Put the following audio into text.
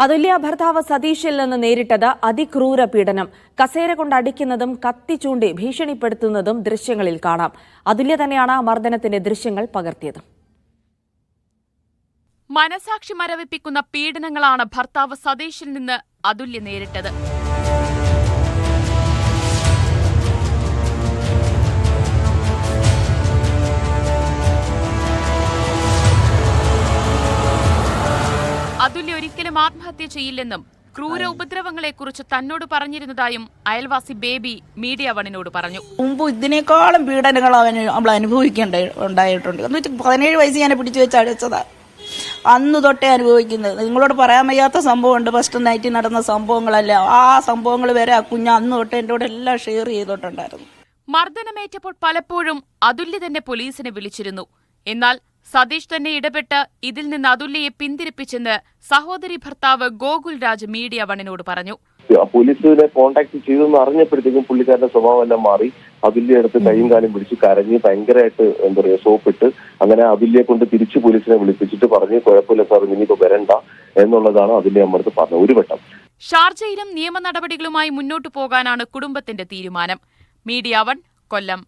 അതുല്യ ഭർത്താവ് സതീഷിൽ നിന്ന് നേരിട്ടത് അതിക്രൂര പീഡനം. കസേര കൊണ്ട് അടിക്കുന്നതും കത്തി ചൂണ്ടി ഭീഷണിപ്പെടുത്തുന്നതും ദൃശ്യങ്ങളിൽ കാണാം. അതുല്യ തന്നെയാണ് മർദ്ദനത്തിന്റെ ദൃശ്യങ്ങൾ പകർത്തിയത്. മനസാക്ഷി മരവിപ്പിക്കുന്ന പീഡനങ്ങളാണ് ഭർത്താവ് സതീഷിൽ നിന്ന് അതുല്യ നേരിട്ടത്. അതുല്യ ഒരിക്കലും ആത്മഹത്യ ചെയ്യില്ലെന്നും ക്രൂര ഉപദ്രവങ്ങളെക്കുറിച്ച് തന്നോട് പറഞ്ഞിരുന്നതായും അയൽവാസി ബേബി മീഡിയ വണ്ണിനോട് പറഞ്ഞു. മുമ്പ് ഇതിനേക്കാളും പീഡനങ്ങൾ നമ്മൾ അനുഭവിക്കേണ്ടതായിട്ടുണ്ട്. 17 വയസ്സ് ഞാൻ പിടിച്ചു വെച്ച് അടിച്ചതാ. അന്ന് തൊട്ടേ അനുഭവിക്കുന്നത്. നിങ്ങളോട് പറയാൻ വയ്യാത്ത സംഭവമുണ്ട്. ഫസ്റ്റ് നൈറ്റിൽ നടന്ന സംഭവങ്ങളല്ല, ആ സംഭവങ്ങൾ വരെ ആ കുഞ്ഞ് അന്ന് തൊട്ട് എൻ്റെ കൂടെ എല്ലാം ഷെയർ ചെയ്തിട്ടുണ്ടായിരുന്നു. മർദ്ദനമേറ്റപ്പോൾ പലപ്പോഴും അതുല്യ തന്നെ പോലീസിനെ വിളിച്ചിരുന്നു. എന്നാൽ സതീഷ് തന്നെ ഇടപെട്ട് ഇതിൽ നിന്ന് അതുല്യയെ പിന്തിരിപ്പിച്ചെന്ന് സഹോദരി ഭർത്താവ് ഗോകുൽ രാജ് മീഡിയ വണ്ണിനോട് പറഞ്ഞു. പോലീസിനെ കോൺടാക്ട് ചെയ്തെന്ന് അറിഞ്ഞപ്പോഴത്തേക്കും പുള്ളിക്കാരുടെ സ്വഭാവമെല്ലാം മാറി. അതുല്യ എടുത്ത് കൈയും കാലും പിടിച്ച് കരഞ്ഞ് ഭയങ്കരമായിട്ട് സോപ്പിട്ട് അങ്ങനെ അതുല്യെ കൊണ്ട് തിരിച്ച് പോലീസിനെ വിളിപ്പിച്ചിട്ട് പറഞ്ഞ് കുഴപ്പമില്ല സാർ, ഇനിയിപ്പോ വരണ്ട എന്നുള്ളതാണ് അതുല്യ അമ്മടുത്ത് പറഞ്ഞത്. ഒരു വട്ടം ഷാർജയിലും നിയമ നടപടികളുമായി മുന്നോട്ടു പോകാനാണ് കുടുംബത്തിന്റെ തീരുമാനം. മീഡിയ വൺ, കൊല്ലം.